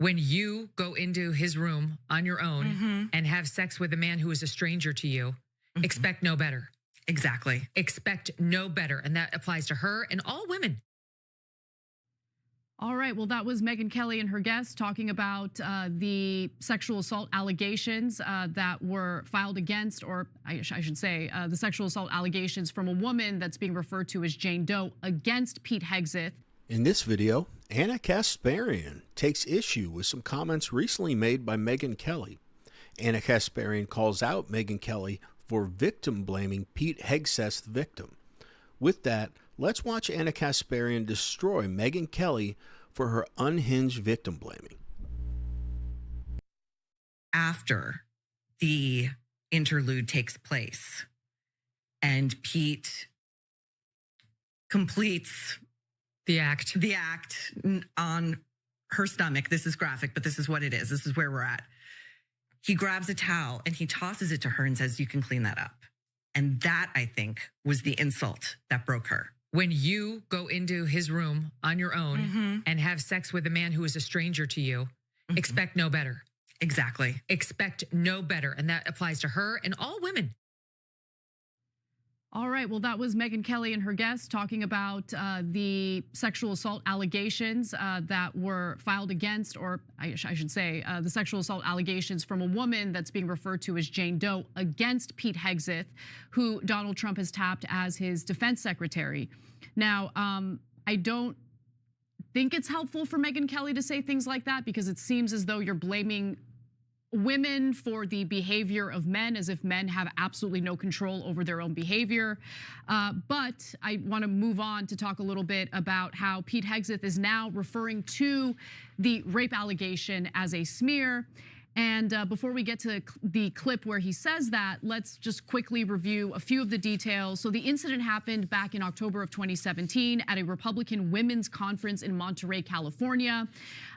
When you go into his room on your own and have sex with a man who is a stranger to you, expect no better. Exactly. Expect no better. And that applies to her and all women. All right, well, that was Megyn Kelly and her guest talking about the sexual assault allegations that were filed against, or I should say, the sexual assault allegations from a woman that's being referred to as Jane Doe against Pete Hegseth. In this video, Anna Kasparian takes issue with some comments recently made by Megyn Kelly. Anna Kasparian calls out Megyn Kelly for victim blaming Pete Hegseth's victim. With that, let's watch Anna Kasparian destroy Megyn Kelly for her unhinged victim blaming. After the interlude takes place and Pete completes The act on her stomach. This is graphic, but this is what it is. This is where we're at. He grabs a towel and he tosses it to her and says, "You can clean that up." And that, I think, was the insult that broke her. When you go into his room on your own and have sex with a man who is a stranger to you, expect no better. Exactly. Expect no better. And that applies to her and all women. All right, well, that was Megyn Kelly and her guest talking about the sexual assault allegations that were filed against, or I should say, the sexual assault allegations from a woman that's being referred to as Jane Doe against Pete Hegseth, who Donald Trump has tapped as his defense secretary. Now, I don't think it's helpful for Megyn Kelly to say things like that because it seems as though you're blaming women for the behavior of men, as if men have absolutely no control over their own behavior. But I want to move on to talk a little bit about how Pete Hegseth is now referring to the rape allegation as a smear. And before we get to the clip where he says that, let's just quickly review a few of the details. So the incident happened back in October of 2017 at a Republican women's conference in Monterey, California.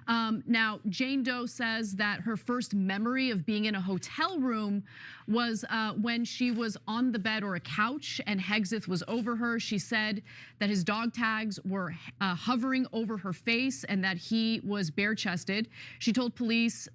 Now, Jane Doe says that her first memory of being in a hotel room was when she was on the bed or a couch and Hegseth was over her. She said that his dog tags were hovering over her face and that he was bare-chested. She told police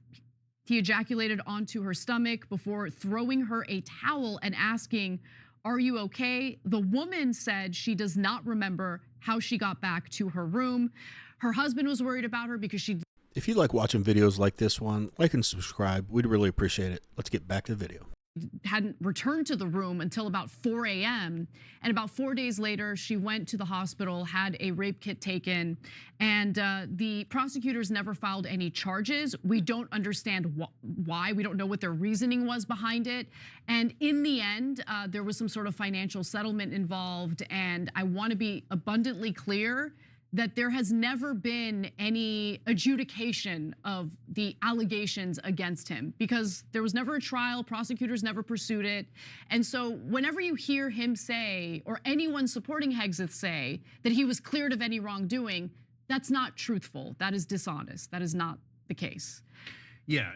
he ejaculated onto her stomach before throwing her a towel and asking, "Are you okay?" The woman said she does not remember how she got back to her room. Her husband was worried about her because she... If you like watching videos like this one, like and subscribe. We'd really appreciate it. Let's get back to the video. Hadn't returned to the room until about 4 a.m. And about 4 days later, she went to the hospital, had a rape kit taken, and the prosecutors never filed any charges. We don't understand why. We don't know what their reasoning was behind it. And in the end, there was some sort of financial settlement involved. And I want to be abundantly clear that there has never been any adjudication of the allegations against him because there was never a trial, prosecutors never pursued it. And so whenever you hear him say, or anyone supporting Hegseth say, that he was cleared of any wrongdoing, that's not truthful, that is dishonest, that is not the case. Yeah,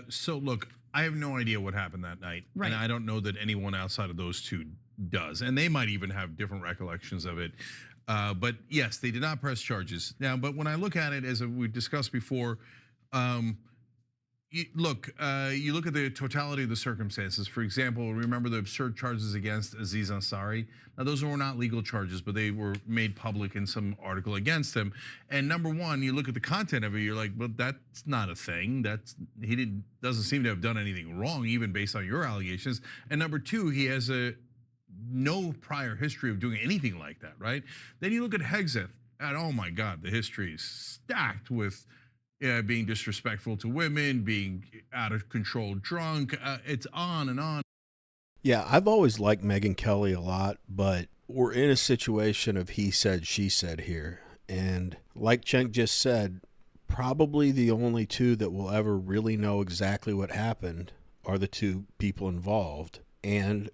so look, I have no idea what happened that night. Right. And I don't know that anyone outside of those two does. And they might even have different recollections of it. But yes, they did not press charges. Now, but when I look at it, as we discussed before, you look at the totality of the circumstances. For example, remember the absurd charges against Aziz Ansari? Now, those were not legal charges, but they were made public in some article against him. And number one, you look at the content of it, you're like, well, that's not a thing. Doesn't seem to have done anything wrong, even based on your allegations. And number two, he has no prior history of doing anything like that, right? Then you look at Hegseth, and oh my God, the history is stacked with being disrespectful to women, being out of control drunk, it's on and on. Yeah, I've always liked Megyn Kelly a lot, but we're in a situation of he said, she said here. And like Cenk just said, probably the only two that will ever really know exactly what happened are the two people involved. And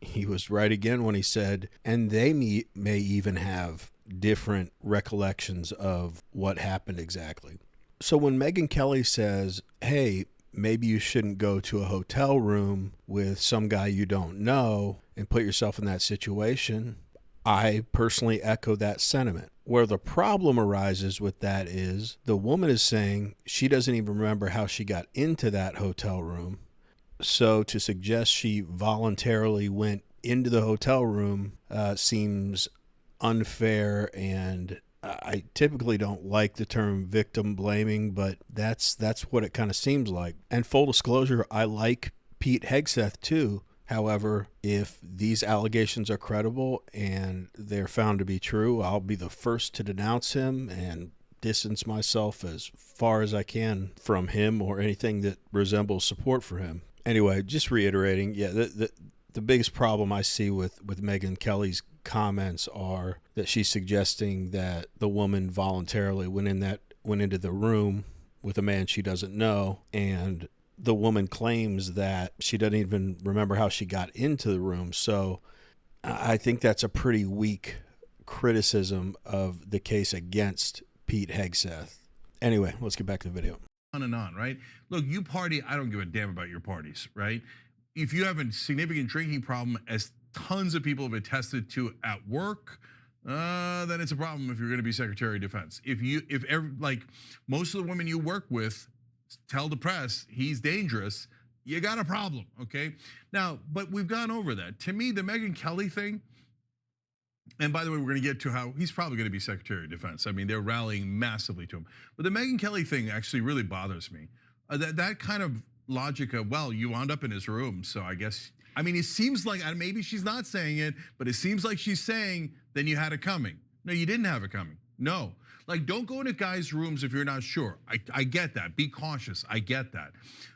he was right again when he said, and they may even have different recollections of what happened exactly. So when Megyn Kelly says, hey, maybe you shouldn't go to a hotel room with some guy you don't know and put yourself in that situation, I personally echo that sentiment. Where the problem arises with that is the woman is saying she doesn't even remember how she got into that hotel room. So to suggest she voluntarily went into the hotel room seems unfair, and I typically don't like the term victim blaming, but that's what it kind of seems like. And full disclosure, I like Pete Hegseth too. However, if these allegations are credible and they're found to be true, I'll be the first to denounce him and distance myself as far as I can from him or anything that resembles support for him. Anyway, just reiterating, yeah, the biggest problem I see with Megyn Kelly's comments are that she's suggesting that the woman voluntarily went into the room with a man she doesn't know, and the woman claims that she doesn't even remember how she got into the room. So I think that's a pretty weak criticism of the case against Pete Hegseth. Anyway, let's get back to the video. On and on, right? Look, you party, I don't give a damn about your parties, right? If you have a significant drinking problem, as tons of people have attested to at work, then it's a problem if you're going to be Secretary of Defense. Like most of the women you work with tell the press he's dangerous, you got a problem, okay? Now, but we've gone over that. To me, the Megyn Kelly thing, and by the way, we're going to get to how he's probably going to be Secretary of Defense. I mean, they're rallying massively to him. But the Megyn Kelly thing actually really bothers me. That kind of logic of, well, you wound up in his room, so I guess, I mean, it seems like, maybe she's not saying it, but it seems like she's saying, then you had it coming. No, you didn't have it coming. No. Like, don't go into guys' rooms if you're not sure. I get that. Be cautious. I get that.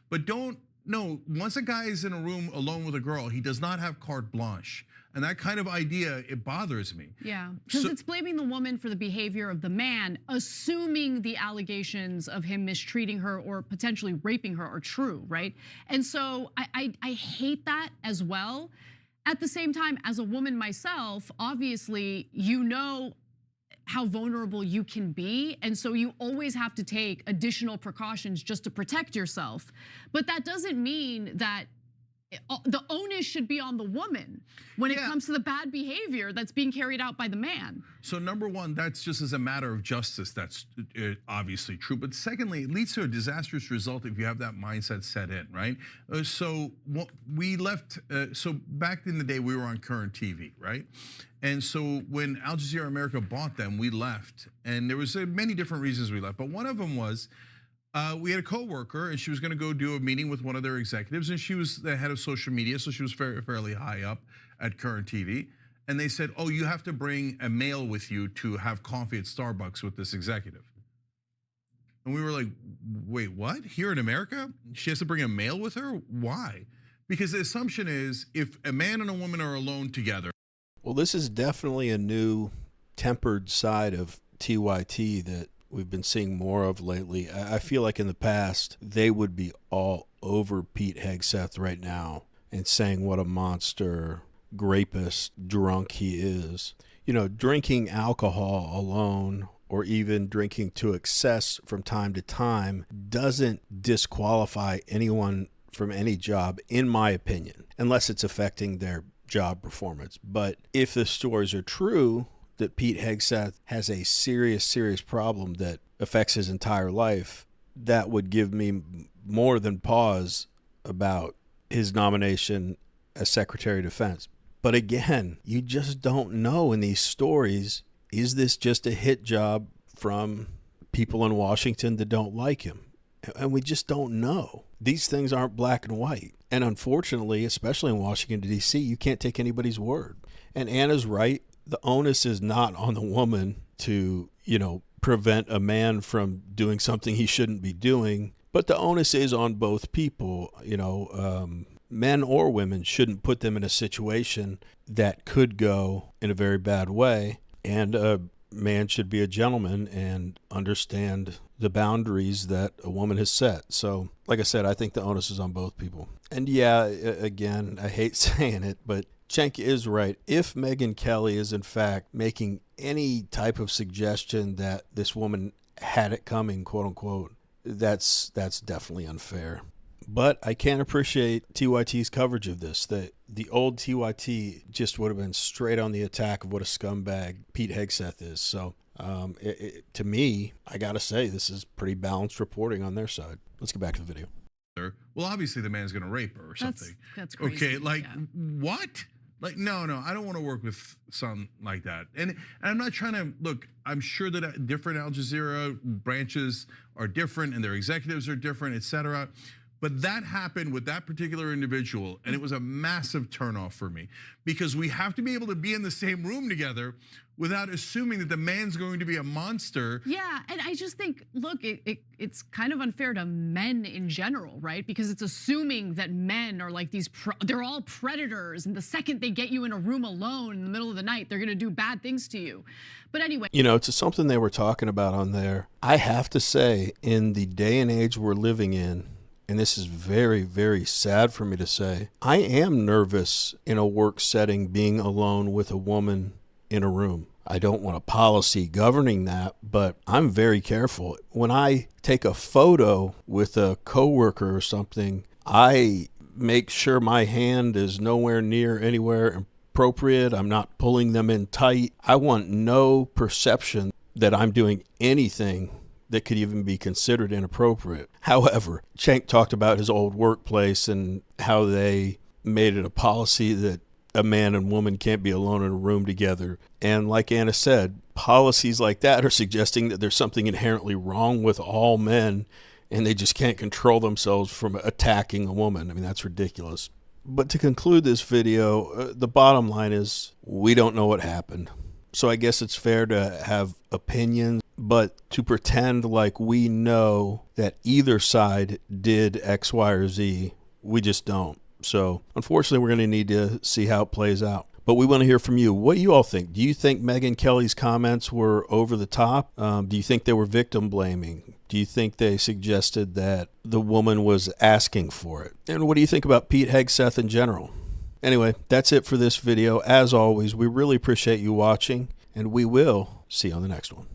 But once a guy is in a room alone with a girl, he does not have carte blanche. And that kind of idea, it bothers me. Yeah, because it's blaming the woman for the behavior of the man, assuming the allegations of him mistreating her or potentially raping her are true, right? And so I hate that as well. At the same time, as a woman myself, obviously, you know how vulnerable you can be. And so you always have to take additional precautions just to protect yourself. But that doesn't mean that the onus should be on the woman when it comes to the bad behavior that's being carried out by the man. So number one, that's just as a matter of justice, that's obviously true. But secondly, it leads to a disastrous result if you have that mindset set in, right? So we left, so back in the day, we were on Current TV, right? And so when Al Jazeera America bought them, we left. And there was many different reasons we left. But one of them was, we had a coworker, and she was going to go do a meeting with one of their executives, and she was the head of social media, so she was fairly high up at Current TV. And they said, "Oh, you have to bring a male with you to have coffee at Starbucks with this executive." And we were like, "Wait, what? Here in America, she has to bring a male with her? Why?" Because the assumption is, if a man and a woman are alone together. Well, this is definitely a new tempered side of TYT that we've been seeing more of lately. I feel like in the past, they would be all over Pete Hegseth right now and saying what a monster, rapist, drunk he is. You know, drinking alcohol alone or even drinking to excess from time to time doesn't disqualify anyone from any job, in my opinion, unless it's affecting their job performance. But if the stories are true, that Pete Hegseth has a serious problem that affects his entire life, that would give me more than pause about his nomination as Secretary of Defense. But again, you just don't know in these stories, is this just a hit job from people in Washington that don't like him? And we just don't know. These things aren't black and white. And unfortunately, especially in Washington, D.C., you can't take anybody's word. And Anna's right. The onus is not on the woman to, prevent a man from doing something he shouldn't be doing, but the onus is on both people. Men or women shouldn't put them in a situation that could go in a very bad way. And a man should be a gentleman and understand the boundaries that a woman has set. So, like I said, I think the onus is on both people. And yeah, again, I hate saying it, but Cenk is right. If Megyn Kelly is in fact making any type of suggestion that this woman had it coming, quote unquote, that's definitely unfair. But I can't appreciate TYT's coverage of this. The old TYT just would have been straight on the attack of what a scumbag Pete Hegseth is. So to me, I got to say, this is pretty balanced reporting on their side. Let's get back to the video. Well, obviously the man's going to rape her or something. That's crazy. Okay, like what? Like, no, I don't want to work with something like that. And I'm not trying to, look, I'm sure that different Al Jazeera branches are different and their executives are different, et cetera. But that happened with that particular individual, and it was a massive turnoff for me, because we have to be able to be in the same room together without assuming that the man's going to be a monster. Yeah, and I just think, look, it's kind of unfair to men in general, right? Because it's assuming that men are like these, they're all predators, and the second they get you in a room alone in the middle of the night, they're gonna do bad things to you. But anyway. You know, it's something they were talking about on there. I have to say, in the day and age we're living in, and this is very, very sad for me to say, I am nervous in a work setting being alone with a woman in a room. I don't want a policy governing that, but I'm very careful. When I take a photo with a coworker or something, I make sure my hand is nowhere near anywhere appropriate. I'm not pulling them in tight. I want no perception that I'm doing anything that could even be considered inappropriate. However, Cenk talked about his old workplace and how they made it a policy that a man and woman can't be alone in a room together. And like Anna said, policies like that are suggesting that there's something inherently wrong with all men and they just can't control themselves from attacking a woman. I mean, that's ridiculous. But to conclude this video, the bottom line is we don't know what happened. So I guess it's fair to have opinions, but to pretend like we know that either side did X, Y, or Z, we just don't. So unfortunately, we're going to need to see how it plays out. But we want to hear from you. What do you all think? Do you think Megyn Kelly's comments were over the top? Do you think they were victim blaming? Do you think they suggested that the woman was asking for it? And what do you think about Pete Hegseth in general? Anyway, that's it for this video. As always, we really appreciate you watching, and we will see you on the next one.